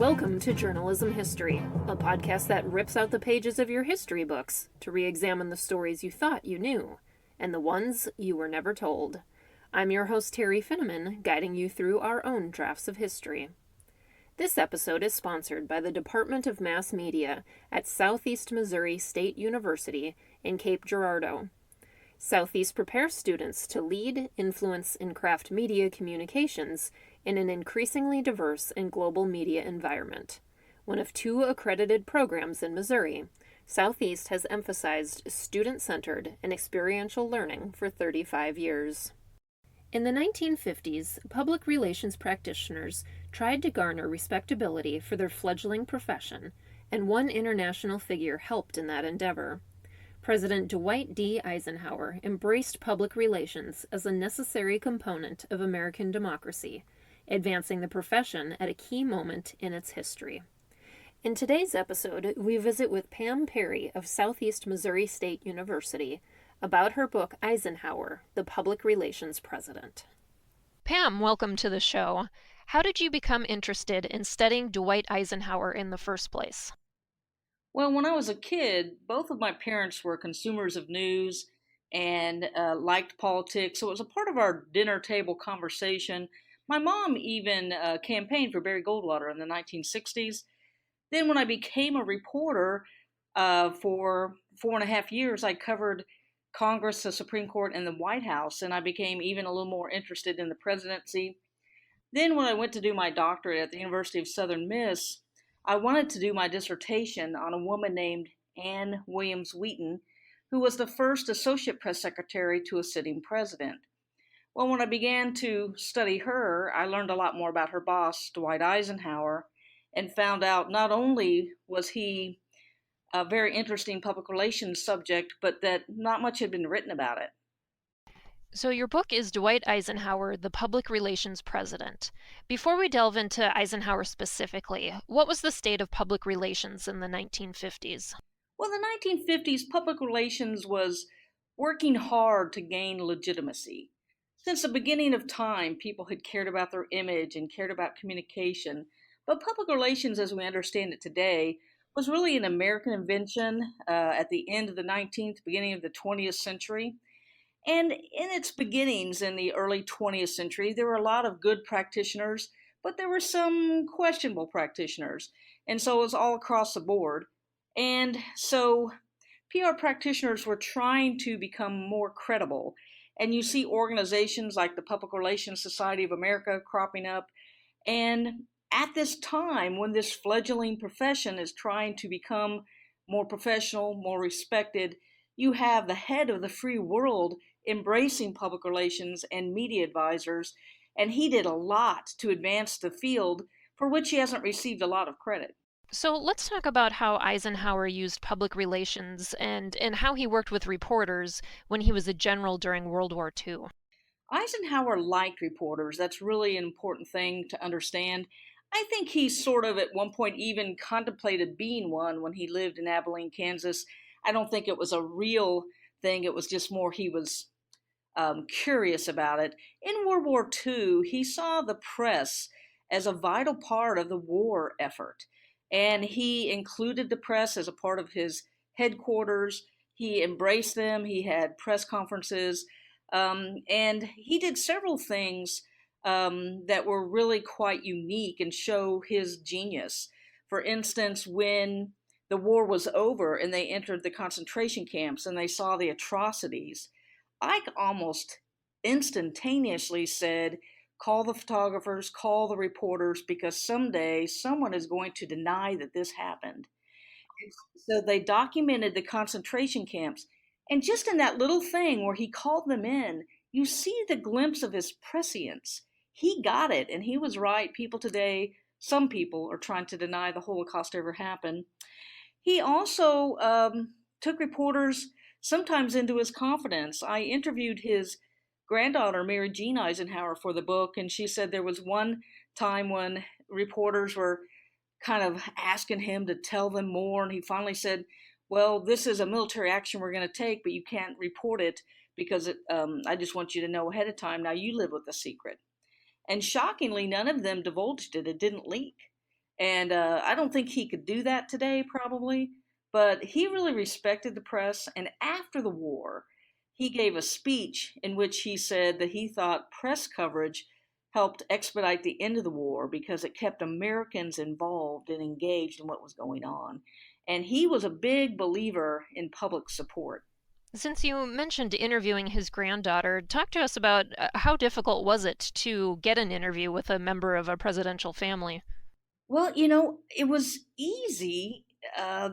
Welcome to Journalism History, a podcast that rips out the pages of your history books to re-examine the stories you thought you knew, and the ones you were never told. I'm your host, Terry Finneman, guiding you through our own drafts of history. This episode is sponsored by the Department of Mass Media at Southeast Missouri State University in Cape Girardeau. Southeast prepares students to lead, influence, and craft media communications in an increasingly diverse and global media environment. One of two accredited programs in Missouri, Southeast has emphasized student-centered and experiential learning for 35 years. In the 1950s, public relations practitioners tried to garner respectability for their fledgling profession, and one international figure helped in that endeavor. President Dwight D. Eisenhower embraced public relations as a necessary component of American democracy, advancing the profession at a key moment in its history. In today's episode, we visit with Pam Perry of Southeast Missouri State University about her book Eisenhower, the Public Relations President. Pam, welcome to the show. How did you become interested in studying Dwight Eisenhower in the first place? Well, when I was a kid, both of my parents were consumers of news and liked politics, so it was a part of our dinner table conversation. My mom even campaigned for Barry Goldwater in the 1960s. Then, when I became a reporter for 4.5 years, I covered Congress, the Supreme Court, and the White House, and I became even a little more interested in the presidency. Then, when I went to do my doctorate at the University of Southern Miss, I wanted to do my dissertation on a woman named Anne Williams Wheaton, who was the first associate press secretary to a sitting president. Well, when I began to study her, I learned a lot more about her boss, Dwight Eisenhower, and found out not only was he a very interesting public relations subject, but that not much had been written about it. So your book is Dwight Eisenhower, the Public Relations President. Before we delve into Eisenhower specifically, what was the state of public relations in the 1950s? Well, the 1950s, public relations was working hard to gain legitimacy. Since the beginning of time, people had cared about their image and cared about communication, but public relations as we understand it today was really an American invention at the end of the 19th, beginning of the 20th century. And in its beginnings in the early 20th century, there were a lot of good practitioners, but there were some questionable practitioners. And so it was all across the board. And so PR practitioners were trying to become more credible. And you see organizations like the Public Relations Society of America cropping up. And at this time, when this fledgling profession is trying to become more professional, more respected, you have the head of the free world embracing public relations and media advisors, and he did a lot to advance the field for which he hasn't received a lot of credit. So let's talk about how Eisenhower used public relations and how he worked with reporters when he was a general during World War II. Eisenhower liked reporters. That's really an important thing to understand. I think he sort of at one point even contemplated being one when he lived in Abilene, Kansas. I don't think it was a real thing. It was just more he was curious about it. In World War II, he saw the press as a vital part of the war effort. And he included the press as a part of his headquarters. He embraced them. He had press conferences. And he did several things that were really quite unique and show his genius. For instance, when the war was over and they entered the concentration camps and they saw the atrocities, Ike almost instantaneously said, call the photographers, call the reporters, because someday someone is going to deny that this happened. So they documented the concentration camps. And just in that little thing where he called them in, you see the glimpse of his prescience. He got it, and he was right. People today, some people are trying to deny the Holocaust ever happened. He also took reporters sometimes into his confidence. I interviewed his granddaughter, Mary Jean Eisenhower, for the book, and she said there was one time when reporters were kind of asking him to tell them more, and he finally said, well, this is a military action we're going to take, but you can't report it because I just want you to know ahead of time. Now you live with the secret. And shockingly, none of them divulged it. It didn't leak. And I don't think he could do that today, probably, but he really respected the press. And after the war, he gave a speech in which he said that he thought press coverage helped expedite the end of the war because it kept Americans involved and engaged in what was going on. And he was a big believer in public support. Since you mentioned interviewing his granddaughter, talk to us about how difficult was it to get an interview with a member of a presidential family? Well, it was easier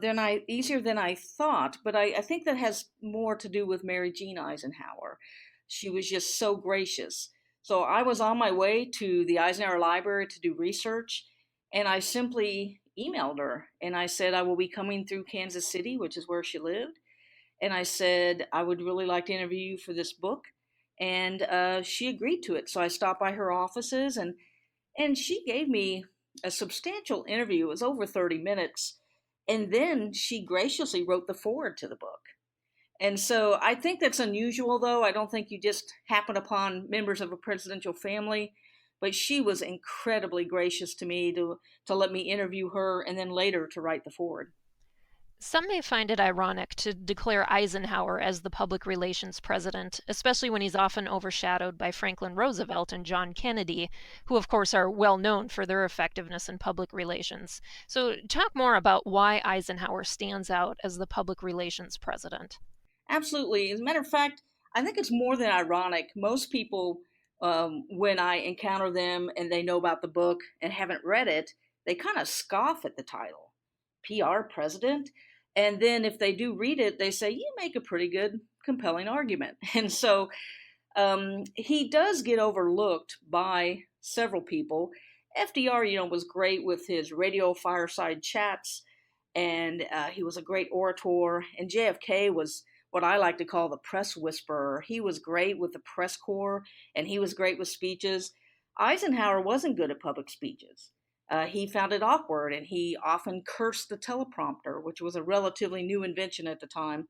than I thought, but I think that has more to do with Mary Jean Eisenhower. She was just so gracious. So I was on my way to the Eisenhower Library to do research, and I simply emailed her and I said I will be coming through Kansas City, which is where she lived, and I said I would really like to interview you for this book, and she agreed to it. So I stopped by her offices, and she gave me a substantial interview. It was over 30 minutes. And then she graciously wrote the foreword to the book. And so I think that's unusual, though. I don't think you just happen upon members of a presidential family. But she was incredibly gracious to me to let me interview her and then later to write the foreword. Some may find it ironic to declare Eisenhower as the public relations president, especially when he's often overshadowed by Franklin Roosevelt and John Kennedy, who, of course, are well known for their effectiveness in public relations. So, talk more about why Eisenhower stands out as the public relations president. Absolutely. As a matter of fact, I think it's more than ironic. Most people, when I encounter them and they know about the book and haven't read it, they kind of scoff at the title, PR president. And then if they do read it, they say, you make a pretty good, compelling argument. And so he does get overlooked by several people. FDR, was great with his radio fireside chats, and he was a great orator. And JFK was what I like to call the press whisperer. He was great with the press corps, and he was great with speeches. Eisenhower wasn't good at public speeches. He found it awkward, and he often cursed the teleprompter, which was a relatively new invention at the time.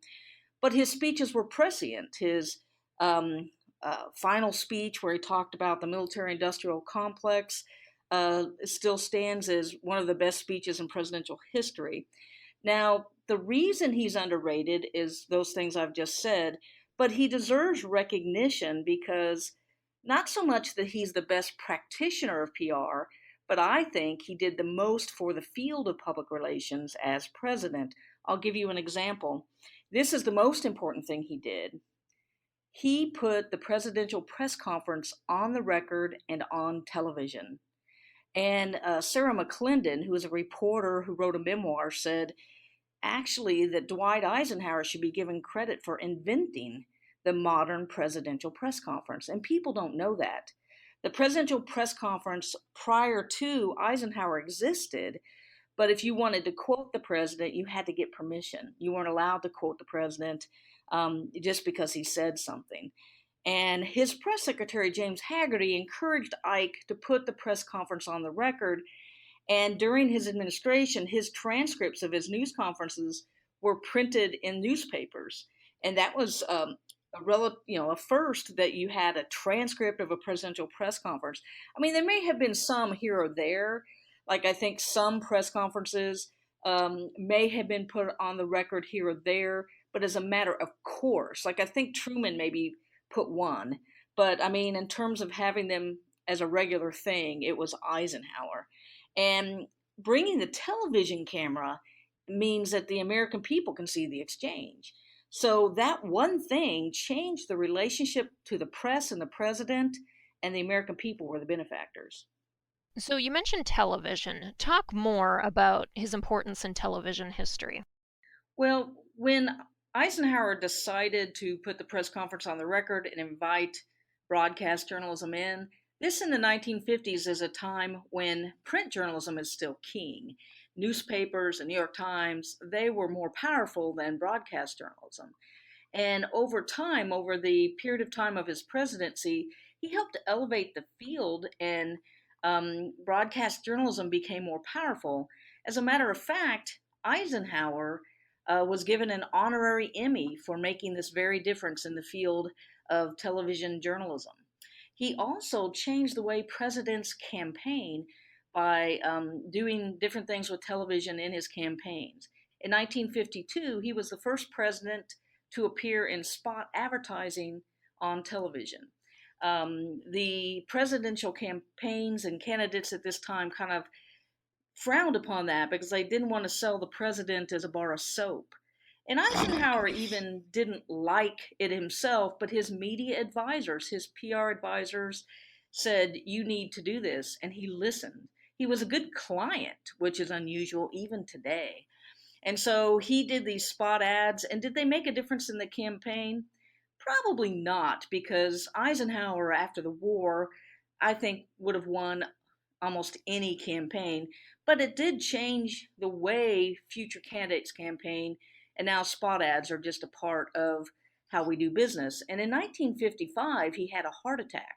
But his speeches were prescient. His final speech, where he talked about the military industrial complex, still stands as one of the best speeches in presidential history. Now, the reason he's underrated is those things I've just said, but he deserves recognition because not so much that he's the best practitioner of PR, but I think he did the most for the field of public relations as president. I'll give you an example. This is the most important thing he did. He put the presidential press conference on the record and on television. And Sarah McClendon, who is a reporter who wrote a memoir, said actually that Dwight Eisenhower should be given credit for inventing the modern presidential press conference. And people don't know that. The presidential press conference prior to Eisenhower existed, but if you wanted to quote the president, you had to get permission. You weren't allowed to quote the president just because he said something. And his press secretary, James Haggerty, encouraged Ike to put the press conference on the record. And during his administration, his transcripts of his news conferences were printed in newspapers. And that was a first that you had a transcript of a presidential press conference. I mean, there may have been some here or there. Like I think some press conferences may have been put on the record here or there, but as a matter of course, like I think Truman maybe put one, but I mean, in terms of having them as a regular thing, it was Eisenhower. And bringing the television camera means that the American people can see the exchange. So that one thing changed the relationship to the press and the president, and the American people were the benefactors. So, you mentioned television. Talk more about his importance in television history. Well, when Eisenhower decided to put the press conference on the record and invite broadcast journalism in, this in the 1950s is a time when print journalism is still king. Newspapers, the New York Times, they were more powerful than broadcast journalism. And over time, over the period of time of his presidency, he helped to elevate the field, and broadcast journalism became more powerful. As a matter of fact, Eisenhower was given an honorary Emmy for making this very difference in the field of television journalism. He also changed the way presidents campaign by doing different things with television in his campaigns. In 1952, he was the first president to appear in spot advertising on television. The presidential campaigns and candidates at this time kind of frowned upon that because they didn't want to sell the president as a bar of soap. And Eisenhower even didn't like it himself, but his media advisors, his PR advisors, said, "You need to do this." And he listened. He was a good client, which is unusual even today. And so he did these spot ads. And did they make a difference in the campaign? Probably not, because Eisenhower, after the war, I think would have won almost any campaign, but it did change the way future candidates campaign, and now spot ads are just a part of how we do business. And in 1955, he had a heart attack.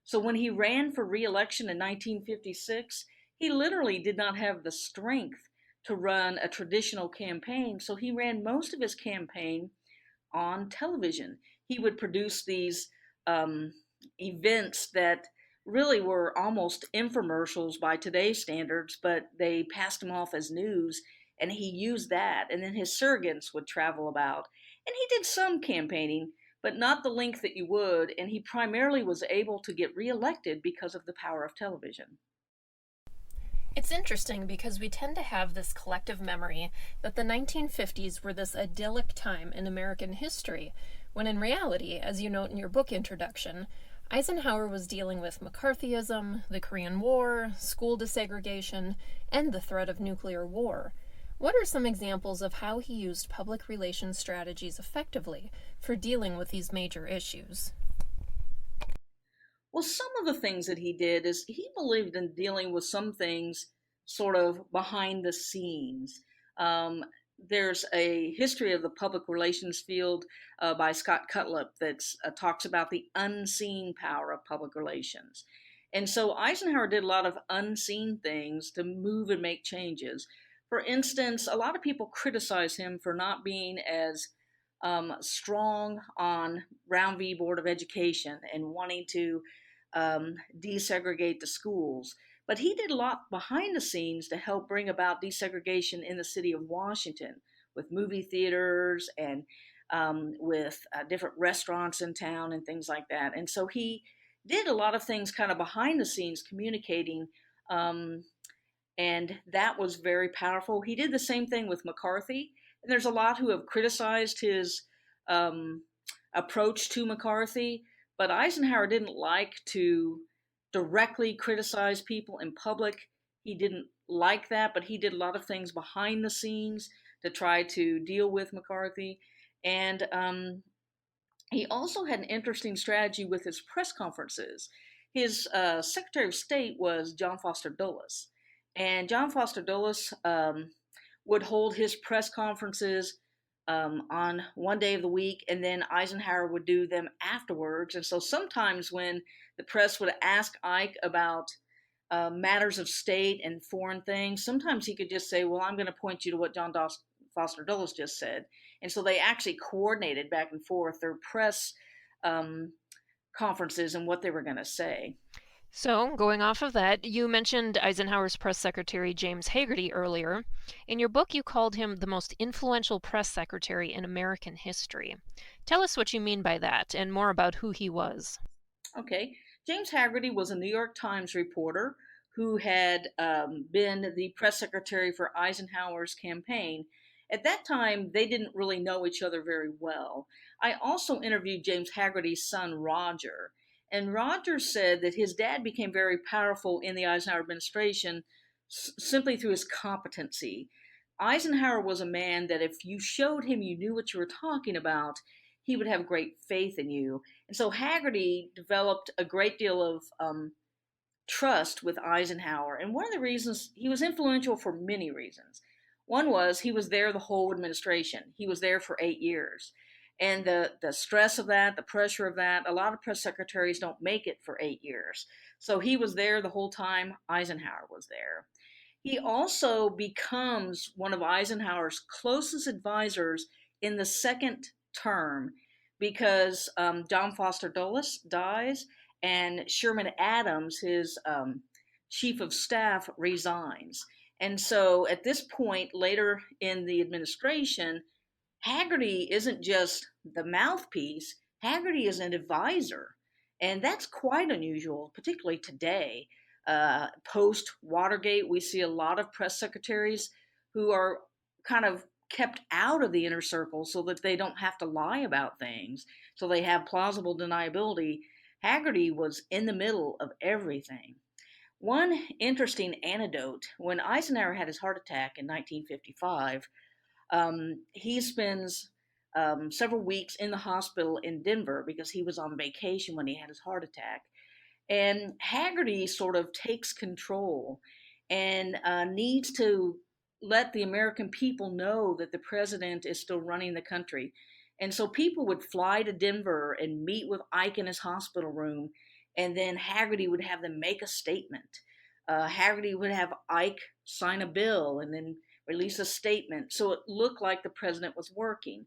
So when he ran for re-election in 1956, he literally did not have the strength to run a traditional campaign, so he ran most of his campaign on television. He would produce these events that really were almost infomercials by today's standards, but they passed them off as news, and he used that. And then his surrogates would travel about. And he did some campaigning, but not the length that you would, and he primarily was able to get reelected because of the power of television. It's interesting because we tend to have this collective memory that the 1950s were this idyllic time in American history, when in reality, as you note in your book introduction, Eisenhower was dealing with McCarthyism, the Korean War, school desegregation, and the threat of nuclear war. What are some examples of how he used public relations strategies effectively for dealing with these major issues? Well, some of the things that he did is he believed in dealing with some things sort of behind the scenes. Um, there's a history of the public relations field by Scott Cutlip that talks about the unseen power of public relations. And so Eisenhower did a lot of unseen things to move and make changes. For instance, a lot of people criticize him for not being as strong on Brown v. Board of Education and wanting to desegregate the schools. But he did a lot behind the scenes to help bring about desegregation in the city of Washington with movie theaters and with different restaurants in town and things like that. And so he did a lot of things kind of behind the scenes communicating, um, and that was very powerful. He did the same thing with McCarthy. And there's a lot who have criticized his um, approach to McCarthy, but Eisenhower didn't like to directly criticize people in public. He didn't like that, but he did a lot of things behind the scenes to try to deal with McCarthy. And he also had an interesting strategy with his press conferences. His Secretary of State was John Foster Dulles. And John Foster Dulles would hold his press conferences on one day of the week, and then Eisenhower would do them afterwards. And so sometimes when the press would ask Ike about matters of state and foreign things, sometimes he could just say, "Well, I'm going to point you to what John Foster Dulles just said." And so they actually coordinated back and forth their press um, conferences and what they were going to say. So, going off of that, you mentioned Eisenhower's press secretary James Hagerty earlier. In your book, you called him the most influential press secretary in American history. Tell us what you mean by that and more about who he was. Okay. James Hagerty was a New York Times reporter who had been the press secretary for Eisenhower's campaign. At that time, they didn't really know each other very well. I also interviewed James Hagerty's son, Roger. And Roger said that his dad became very powerful in the Eisenhower administration simply through his competency. Eisenhower was a man that if you showed him you knew what you were talking about, he would have great faith in you. And so Hagerty developed a great deal of trust with Eisenhower. And one of the reasons he was influential for many reasons. One was he was there the whole administration. He was there for 8 years. And the stress of that, the pressure of that, a lot of press secretaries don't make it for 8 years. So he was there the whole time Eisenhower was there. He also becomes one of Eisenhower's closest advisors in the second term because John Foster Dulles dies, and Sherman Adams, his chief of staff resigns. And so at this point, later in the administration, Haggerty isn't just the mouthpiece, Haggerty is an advisor. And that's quite unusual, particularly today. Post Watergate, we see a lot of press secretaries who are kind of kept out of the inner circle so that they don't have to lie about things, so they have plausible deniability. Haggerty was in the middle of everything. One interesting anecdote: when Eisenhower had his heart attack in 1955, he spends several weeks in the hospital in Denver because he was on vacation when he had his heart attack. And Haggerty sort of takes control and needs to let the American people know that the president is still running the country. And so people would fly to Denver and meet with Ike in his hospital room, and then Haggerty would have them make a statement. Haggerty would have Ike sign a bill and then release a statement, so it looked like the president was working.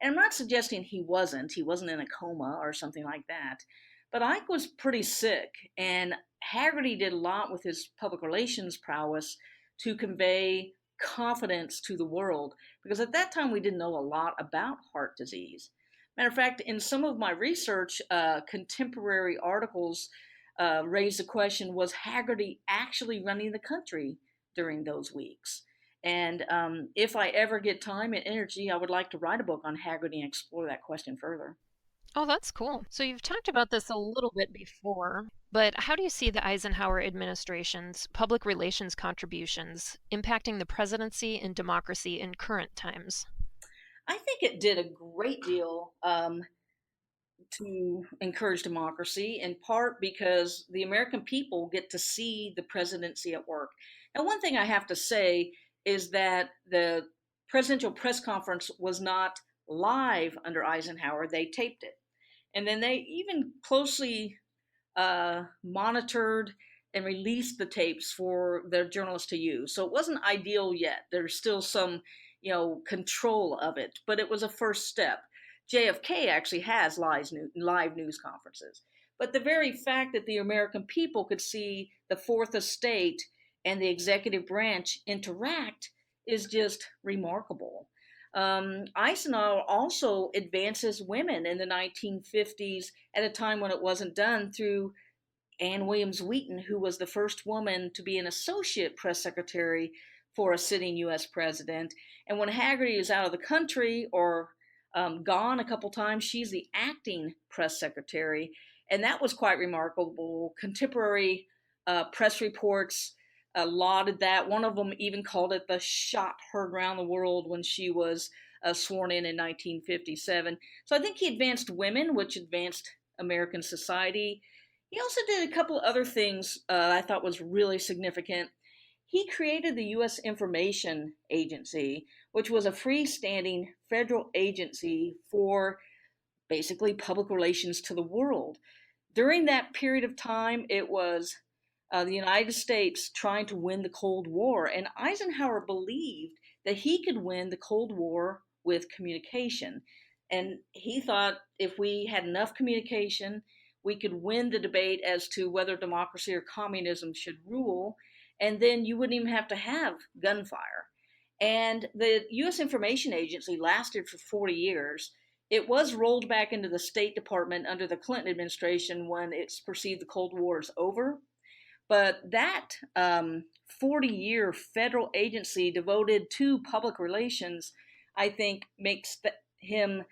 And I'm not suggesting he wasn't. He wasn't in a coma or something like that. But Ike was pretty sick, and Haggerty did a lot with his public relations prowess to convey confidence to the world, because at that time we didn't know a lot about heart disease. Matter of fact, in some of my research, contemporary articles raised the question: was Haggerty actually running the country during those weeks? And if I ever get time and energy, I would like to write a book on Haggerty and explore that question further. Oh, that's cool. So you've talked about this a little bit before, but how do you see the Eisenhower administration's public relations contributions impacting the presidency and democracy in current times? I think it did a great deal to encourage democracy, in part because the American people get to see the presidency at work. Now, one thing I have to say is that the presidential press conference was not live under Eisenhower, they taped it. And then they even closely monitored and released the tapes for the journalists to use. So it wasn't ideal yet. There's still some, control of it, but it was a first step. JFK actually has live news conferences. But the very fact that the American people could see the Fourth Estate and the executive branch interact is just remarkable. Eisenhower also advances women in the 1950s at a time when it wasn't done, through Anne Williams Wheaton, who was the first woman to be an associate press secretary for a sitting U.S. president. And when Haggerty is out of the country or gone a couple times, she's the acting press secretary. And that was quite remarkable. Contemporary press reports lauded that. One of them even called it the shot heard around the world when she was sworn in 1957. So I think he advanced women, which advanced American society. He also did a couple of other things I thought was really significant. He created the U.S. Information Agency, which was a freestanding federal agency for basically public relations to the world. During that period of time, it was the United States trying to win the Cold War, and Eisenhower believed that he could win the Cold War with communication. And he thought if we had enough communication, we could win the debate as to whether democracy or communism should rule, and then you wouldn't even have to have gunfire. And the U.S. Information Agency lasted for 40 years. It was rolled back into the State Department under the Clinton administration when it's perceived the Cold War is over. But that 40-year federal agency devoted to public relations, I think, makes him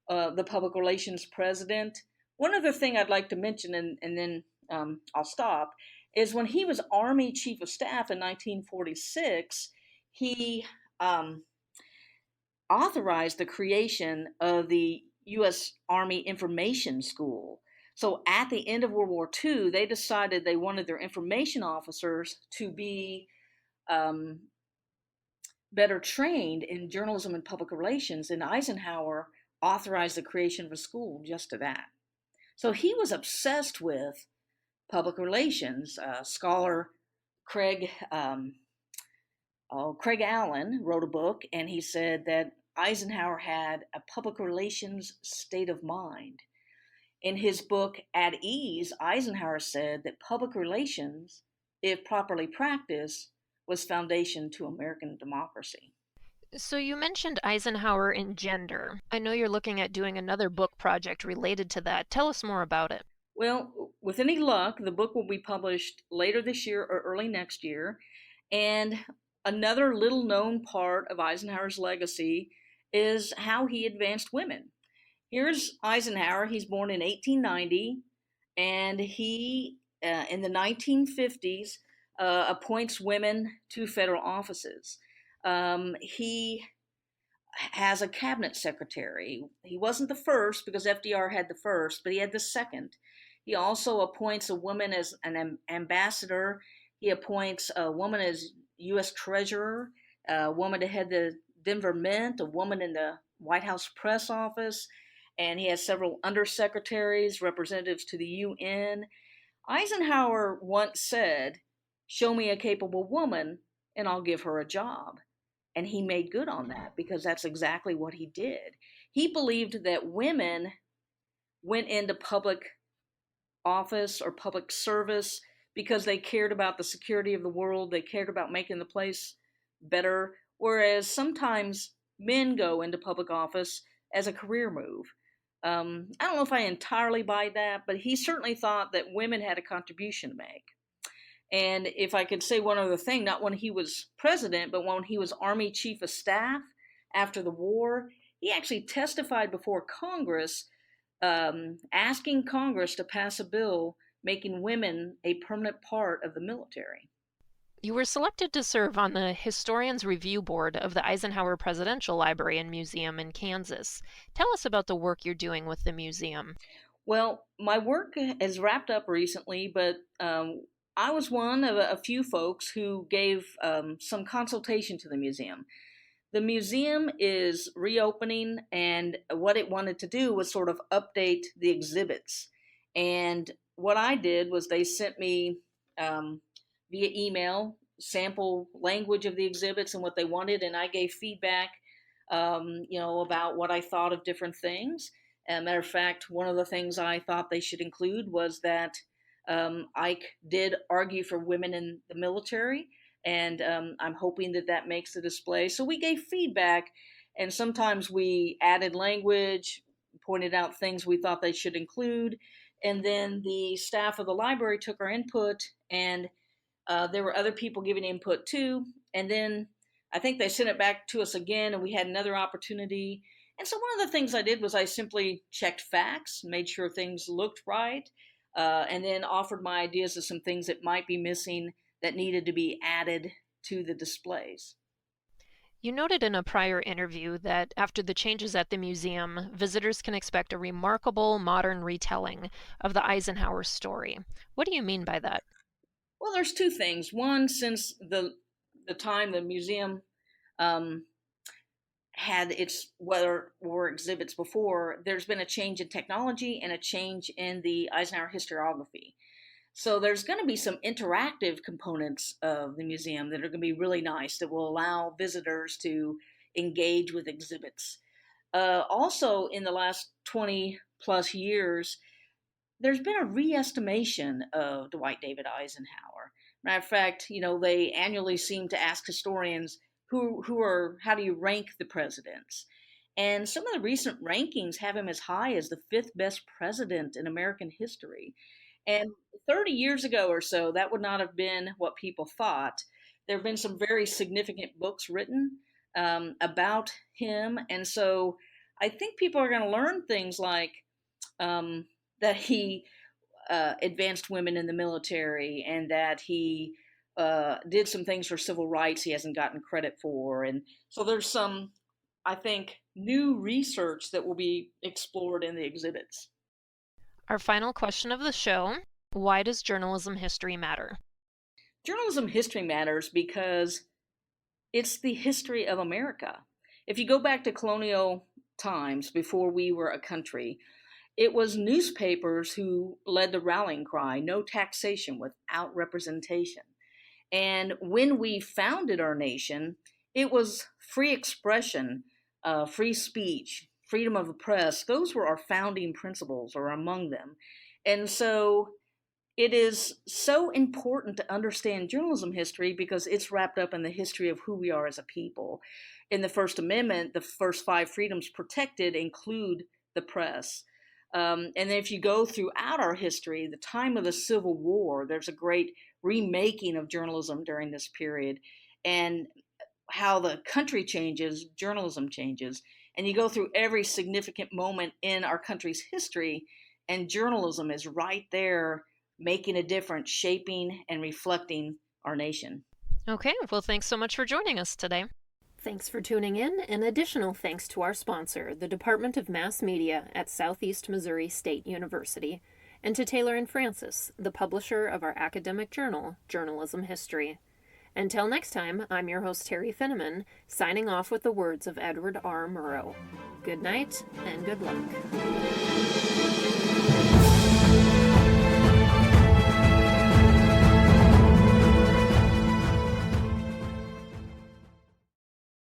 the public relations president. One other thing I'd like to mention, and then I'll stop, is when he was Army Chief of Staff in 1946, he authorized the creation of the U.S. Army Information School. So at the end of World War II, they decided they wanted their information officers to be better trained in journalism and public relations, and Eisenhower authorized the creation of a school just to that. So he was obsessed with public relations. Scholar Craig Allen wrote a book, and he said that Eisenhower had a public relations state of mind. In his book, At Ease, Eisenhower said that public relations if properly practiced, was foundation to American democracy. So you mentioned Eisenhower and gender. I know you're looking at doing another book project related to that. Tell us more about it. Well, with any luck, the book will be published later this year or early next year. And another little known part of Eisenhower's legacy is how he advanced women. Here's Eisenhower. He's born in 1890, and he, in the 1950s, appoints women to federal offices. He has a cabinet secretary. He wasn't the first because FDR had the first, but he had the second. He also appoints a woman as an ambassador. He appoints a woman as U.S. treasurer, a woman to head the Denver Mint, a woman in the White House press office, and he has several undersecretaries, representatives to the UN. Eisenhower once said, "Show me a capable woman, and I'll give her a job." And he made good on that because that's exactly what he did. He believed that women went into public office or public service because they cared about the security of the world, they cared about making the place better, whereas sometimes men go into public office as a career move. I don't know if I entirely buy that, but he certainly thought that women had a contribution to make. And if I could say one other thing, not when he was president, but when he was Army Chief of Staff after the war, he actually testified before Congress, asking Congress to pass a bill making women a permanent part of the military. You were selected to serve on the Historians Review Board of the Eisenhower Presidential Library and Museum in Kansas. Tell us about the work you're doing with the museum. Well, my work has wrapped up recently, but I was one of a few folks who gave some consultation to the museum. The museum is reopening, and what it wanted to do was sort of update the exhibits. And what I did was they sent me via email sample language of the exhibits and what they wanted, and I gave feedback, about what I thought of different things. As a matter of fact, one of the things I thought they should include was that Ike did argue for women in the military, and I'm hoping that that makes the display. So we gave feedback, and sometimes we added language, pointed out things we thought they should include, and then the staff of the library took our input, and there were other people giving input too, and then I think they sent it back to us again, and we had another opportunity. And so one of the things I did was I simply checked facts, made sure things looked right, and then offered my ideas of some things that might be missing that needed to be added to the displays. You noted in a prior interview that after the changes at the museum, visitors can expect a remarkable modern retelling of the Eisenhower story. What do you mean by that? Well, there's two things. One, since the time the museum um, had its were exhibits before, there's been a change in technology and a change in the Eisenhower historiography. So there's going to be some interactive components of the museum that are going to be really nice that will allow visitors to engage with exhibits. Also, in the last 20 plus years, there's been a re-estimation of Dwight David Eisenhower. Matter of fact, they annually seem to ask historians how do you rank the presidents? And some of the recent rankings have him as high as the fifth best president in American history. And 30 years ago or so, that would not have been what people thought. There have been some very significant books written about him. And so I think people are going to learn things like that he advanced women in the military and that he did some things for civil rights he hasn't gotten credit for. And so there's some, I think, new research that will be explored in the exhibits. Our final question of the show: why does journalism history matter? Journalism history matters because it's the history of America. If you go back to colonial times before we were a country, it was newspapers who led the rallying cry, no taxation without representation. And when we founded our nation, it was free expression, free speech, freedom of the press. Those were our founding principles, or among them. And so It is so important to understand journalism history because it's wrapped up in the history of who we are as a people. In the First Amendment, the first five freedoms protected include the press. And if you go throughout our history, the time of the Civil War, there's a great remaking of journalism during this period. And how the country changes, journalism changes. And you go through every significant moment in our country's history, and journalism is right there making a difference, shaping and reflecting our nation. Okay, well, thanks so much for joining us today. Thanks for tuning in, and additional thanks to our sponsor, the Department of Mass Media at Southeast Missouri State University, and to Taylor and Francis, the publisher of our academic journal, Journalism History. Until next time, I'm your host, Terry Finneman, signing off with the words of Edward R. Murrow. Good night, and good luck.